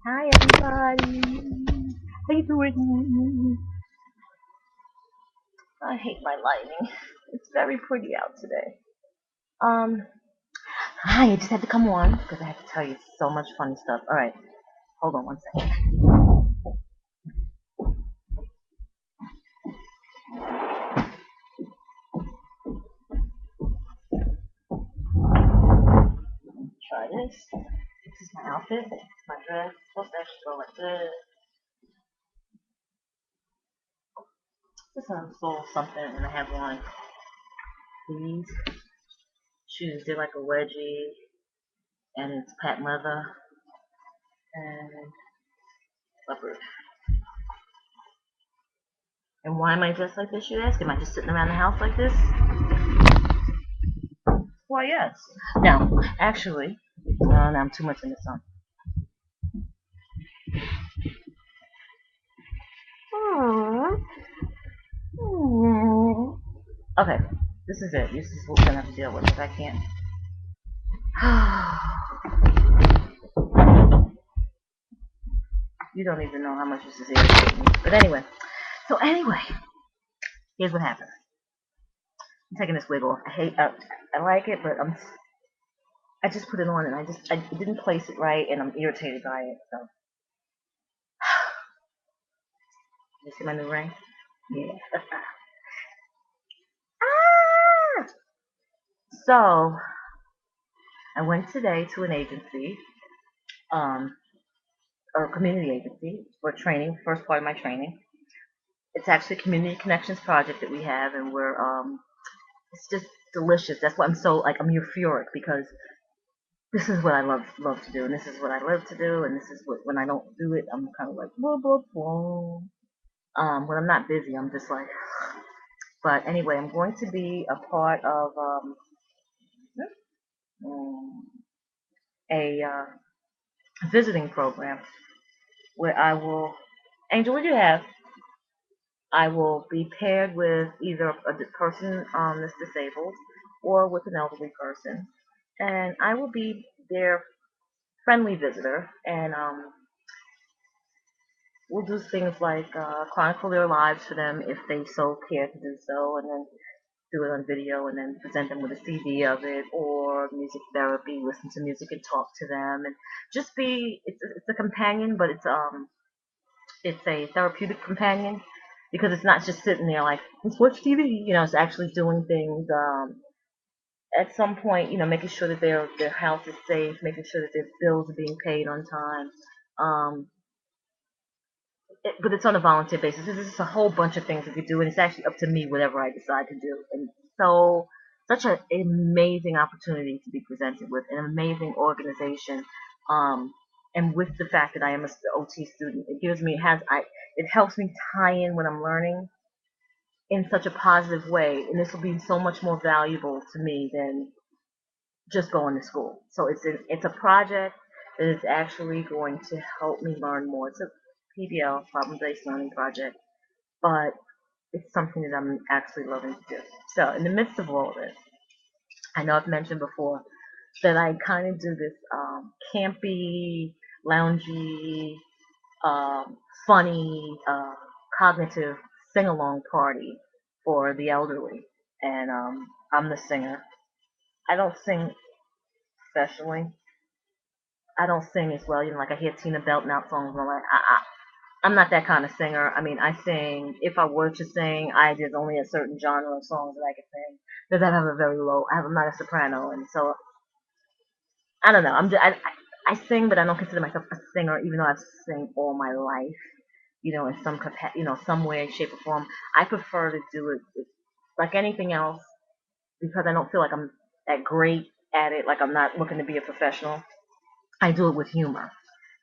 Hi everybody. How you doing? I hate my lighting. It's very pretty out today. Um, Hi, I just had to come on because I have to tell you so much funny stuff. All right, hold on one second. Try this. This is my outfit. It's my dress. It's supposed to actually go like this. This one sold something, and I have on these shoes. They're like a wedgie, and it's patent leather and leopard. And why am I dressed like this, you ask? Am I just sitting around the house like this? Why, yes. Now, actually, now I'm too much in the sun. Okay, this is it. This is what we're gonna have to deal with. If I can't. You don't even know how much this is irritating me. But anyway, here's what happened. I'm taking this wig off. I like it, but I just put it on and I didn't place it right, and I'm irritated by it. So, you see my new ring? Yeah. Ah! So, I went today to an agency, um, or a community agency for training, first part of my training. It's actually a community connections project that we have, and it's just delicious. That's why I'm euphoric, because this is what I love to do, and this is what I live to do, and this is what, when I don't do it, I'm kind of like blah blah blah. When I'm not busy, I'm just like. But anyway, I'm going to be a part of um, a visiting program where I will. Angel, what do you have? I will be paired with either a person that's disabled or with an elderly person, and I will be their friendly visitor. And we'll do things like chronicle their lives for them if they so care to do so, and then do it on video, and then present them with a CD of it, or music therapy, listen to music and talk to them, and just be. It's a companion, but it's a therapeutic companion, because it's not just sitting there like let's watch TV. It's actually doing things. At some point, making sure that their house is safe, making sure that their bills are being paid on time. Um, but it's on a volunteer basis. This is a whole bunch of things we could do, and it's actually up to me whatever I decide to do. And so, such an amazing opportunity to be presented with, an amazing organization. And with the fact that I am a OT student, it helps me tie in what I'm learning in such a positive way, and this will be so much more valuable to me than just going to school. So it's a project that is actually going to help me learn more. It's a PBL, problem-based learning project, but it's something that I'm actually loving to do. So in the midst of all of this, I know I've mentioned before that I kind of do this campy, loungy, um, funny, cognitive sing-along party for the elderly, and I'm the singer. I don't sing professionally. I don't sing as well. Like I hear Tina belting out songs, and I'm like, I'm not that kind of singer. I mean, I sing. If I were to sing, there's only a certain genre of songs that I can sing, because I have a very low. I'm not a soprano, and so I don't know. I sing, but I don't consider myself a singer, even though I've sing all my life. In some way, shape, or form. I prefer to do it like anything else, because I don't feel like I'm that great at it. Like I'm not looking to be a professional. I do it with humor.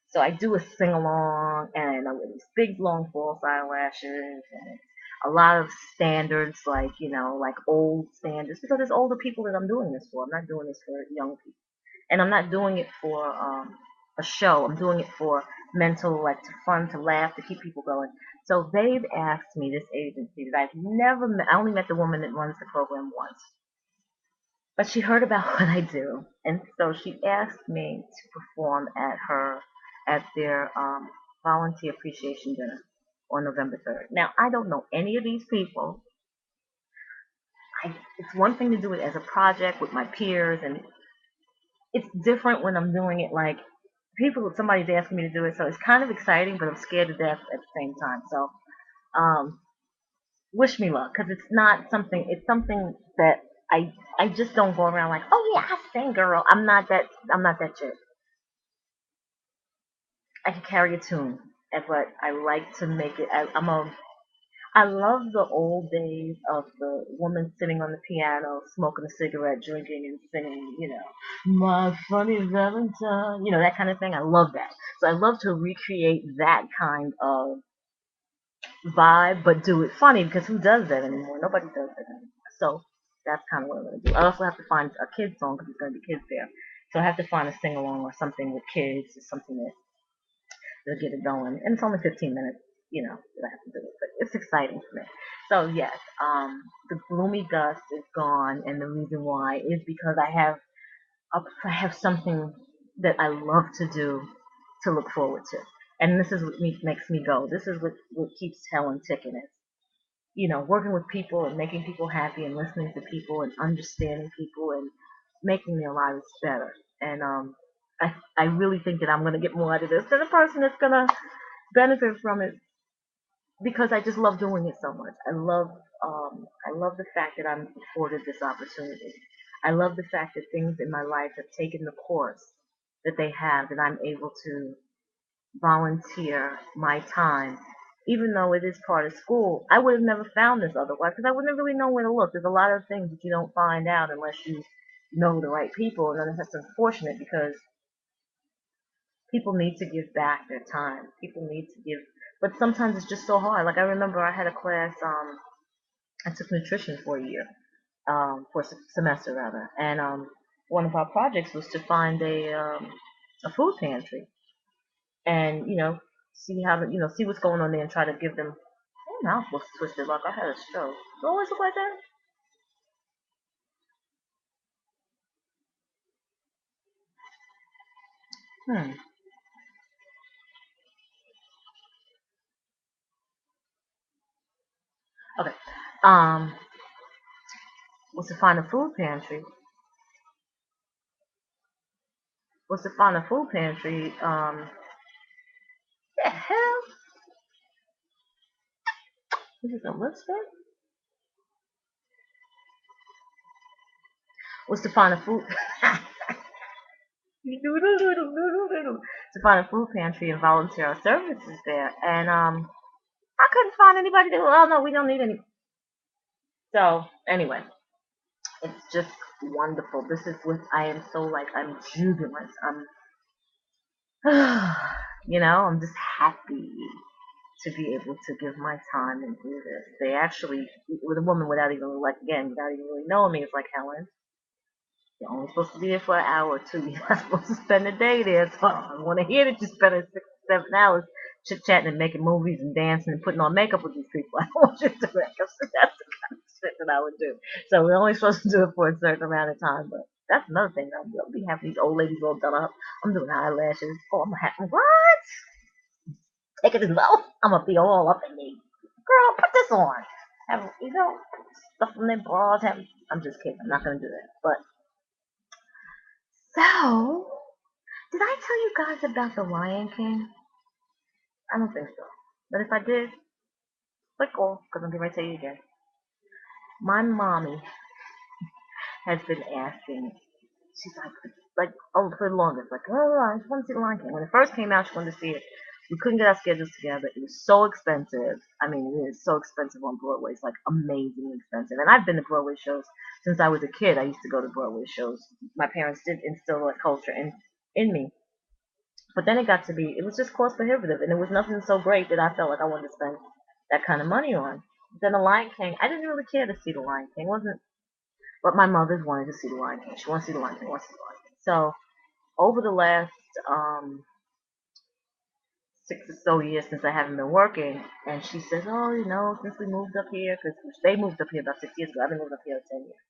So I do a sing along, and I wear these big long false eyelashes, and a lot of standards, like like old standards, because there's older people that I'm doing this for. I'm not doing this for young people, and I'm not doing it for a show. I'm doing it for mental, like to fun, to laugh, to keep people going. So they've asked me, this agency that I've never met. I only met the woman that runs the program once, but she heard about what I do, and so she asked me to perform at her at their volunteer appreciation dinner on November 3rd. Now, I don't know any of these people. It's one thing to do it as a project with my peers, and it's different when I'm doing it like somebody's asking me to do it, so it's kind of exciting, but I'm scared to death at the same time. So, um, wish me luck, because it's not something. It's something that I just don't go around like, oh yeah, I sing, girl. I'm not that chick. I can carry a tune, but I like to make it. I love the old days of the woman sitting on the piano, smoking a cigarette, drinking and singing, my funny Valentine, that kind of thing. I love that. So I love to recreate that kind of vibe, but do it funny, because who does that anymore? Nobody does that anymore. So that's kind of what I'm going to do. I also have to find a kid's song, because there's going to be kids there. So I have to find a sing along or something with kids, or something that'll get it going. And it's only 15 minutes, that I have to do it. But it's exciting for me. So yes, the gloomy dust is gone, and the reason why is because I have something that I love to do to look forward to. And this is what makes me go. This is what keeps Helen ticking. Is working with people and making people happy and listening to people and understanding people and making their lives better. And I really think that I'm gonna get more out of this than the person that's gonna benefit from it, because I just love doing it so much. I love the fact that I'm afforded this opportunity. I love the fact that things in my life have taken the course that they have, that I'm able to volunteer my time. Even though it is part of school, I would have never found this otherwise, because I wouldn't really know where to look. There's a lot of things that you don't find out unless you know the right people, and that's unfortunate, because people need to give back their time. People need to give, but sometimes it's just so hard. Like I remember I had a class. I took nutrition for a year, for a semester rather, and one of our projects was to find a food pantry, and see how see what's going on there and try to give them. My mouth was twisted like I had a stroke. You always look like that? Hmm. Okay. Um, was to find a food pantry. Was to find a food pantry. The hell? This is a lipstick. Was to find a food. To find a food pantry and volunteer our services there, and I couldn't find anybody to. Oh no, we don't need any. So anyway, it's just wonderful. This is what I am so like. I'm jubilant. I'm just happy to be able to give my time and do this. They actually, with a woman without even like again, without even really knowing me, it's like, Helen, you're only supposed to be there for an hour or two. You're not supposed to spend a day there. So I want to hear that you spend 6 7 hours chit chatting and making movies and dancing and putting on makeup with these people. I don't want you to do that, because that's the kind of shit that I would do. So we're only supposed to do it for a certain amount of time. But that's another thing. I'll be having these old ladies all done up. I'm doing eyelashes. Oh, I'm happy. What? Take it as well. I'm gonna be all up in me. Girl, put this on. Have stuff from their bras. I'm just kidding. I'm not gonna do that. But so, did I tell you guys about the Lion King? I don't think so. But if I did, click off, because I'm getting ready to tell you again. My mommy has been asking. She's like, oh, for the longest, like, oh, I just want to see the Lion King. When it first came out, she wanted to see it. We couldn't get our schedules together. It was so expensive. I mean, it is so expensive on Broadway. It's like amazingly expensive. And I've been to Broadway shows since I was a kid. I used to go to Broadway shows. My parents did instill that culture in me. But then it got to be, it was just cost prohibitive, and it was nothing so great that I felt like I wanted to spend that kind of money on. Then the Lion King, I didn't really care to see the Lion King. It wasn't, but my mother's wanted to see the Lion King. She wants to see the Lion King. Wants to see the Lion King. So over the last 6 or so years since I haven't been working, and she says, oh, since we moved up here, because they moved up here about 6 years ago. I've been moving up here 10 years.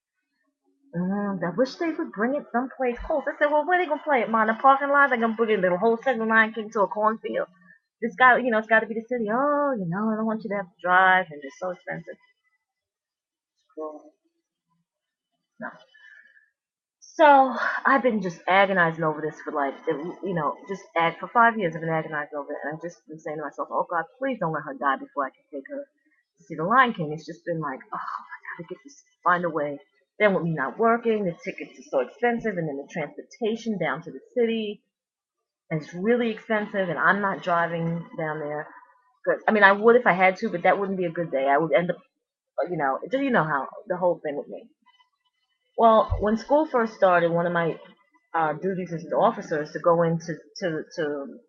I wish they would bring it someplace close. I said, well, where they gonna play it, Ma? In the parking lot? They're gonna bring the whole second line king to a cornfield. This guy, it's got to be the city. Oh, I don't want you to have to drive, and it's so expensive. Cool. No. So I've been just agonizing over this for like, just for 5 years. I've been agonizing over it, and I've just been saying to myself, "Oh God, please don't let her die before I can take her to see the Lion King." It's just been like, oh, I gotta get this, find a way. Then with me not working, the tickets are so expensive, and then the transportation down to the city is really expensive, and I'm not driving down there. But I mean, I would if I had to, but that wouldn't be a good day. I would end up, how the whole thing with me. Well, when school first started, one of my duties as an officer is to go into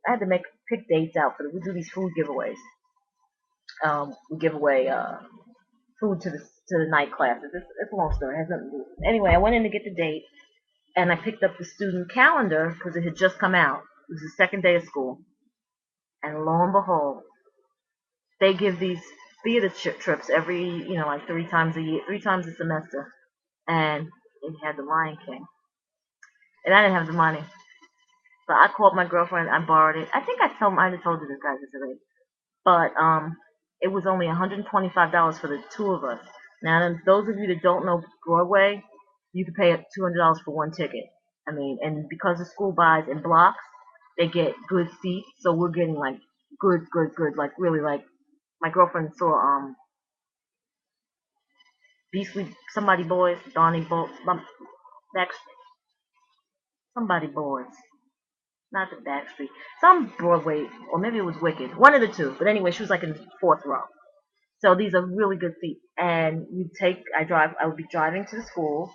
I had to pick dates out for we do these food giveaways. We give away food to the night classes. It's a long story. It has nothing to do. Anyway, I went in to get the date, and I picked up the student calendar because it had just come out. It was the second day of school, and lo and behold, they give these theater trips every like 3 times a year, 3 times a semester, and it had the Lion King, and I didn't have the money. So I called my girlfriend. I borrowed it. I think I had told you this guy this already. But it was only $125 for the two of us. Now, those of you that don't know Broadway, you could pay $200 for one ticket. I mean, and because the school buys in blocks, they get good seats. So we're getting like good, good, good. Like really, like my girlfriend saw Beastly Somebody Boys, Donnie Bolt, next Somebody Boys. Not the Backstreet, some Broadway, or maybe it was Wicked, one of the two. But anyway, she was like in the fourth row. So these are really good seats. And I would be driving to the school,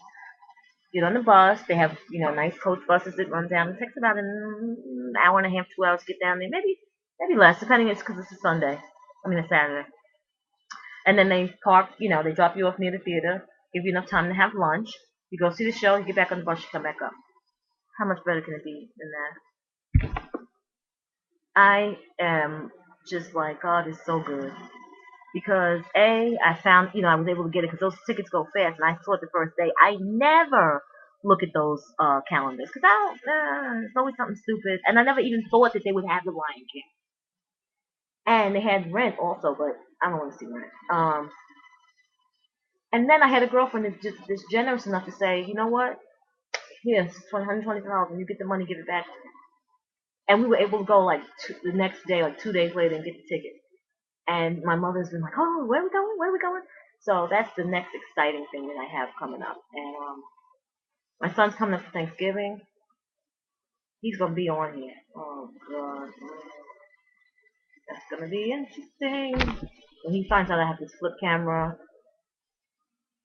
get on the bus. They have, nice coach buses that run down. It takes about an hour and a half, 2 hours to get down there. Maybe less, depending. It's because it's a Sunday. I mean, a Saturday. And then they park, they drop you off near the theater, give you enough time to have lunch. You go see the show, you get back on the bus, you come back up. How much better can it be than that? I am just like, God is so good. Because I found, I was able to get it because those tickets go fast, and I saw it the first day. I never look at those calendars because it's always something stupid, and I never even thought that they would have the Lion King. And they had Rent also, but I don't want to see Rent. And then I had a girlfriend that's just this generous enough to say, you know what? Here's $120, and you get the money, give it back. And we were able to go like the next day, like 2 days later, and get the ticket. And my mother's been like, oh, where are we going? Where are we going? So that's the next exciting thing that I have coming up. And my son's coming up for Thanksgiving. He's gonna be on here. Oh God, that's gonna be interesting. When he finds out I have this flip camera,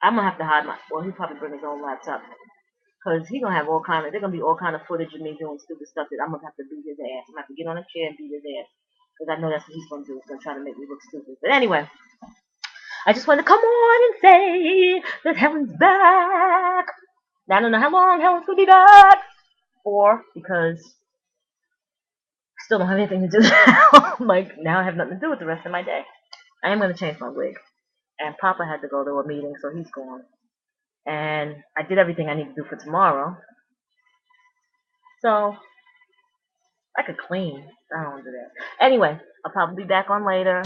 I'm gonna have to hide my. Well, he'll probably bring his own laptop because he's gonna have all kind of. There's gonna be all kind of footage of me doing stupid stuff that I'm gonna have to beat his ass. I'm gonna have to get on a chair and beat his ass because I know that's what he's gonna do. He's gonna try to make me look stupid. But anyway, I just want to come on and say that Helen's back. Now, I don't know how long Helen's gonna be back for because I still don't have anything to do now. Like now I have nothing to do with the rest of my day. I am gonna change my wig. And Papa had to go to a meeting, so he's gone. And I did everything I need to do for tomorrow. So I could clean. I don't want to do that. Anyway, I'll probably be back on later.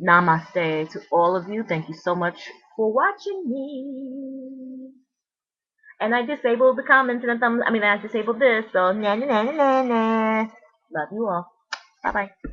Namaste to all of you. Thank you so much for watching me. And I disabled the comments and the thumbs. I disabled this. So, na na na na na. Love you all. Bye bye.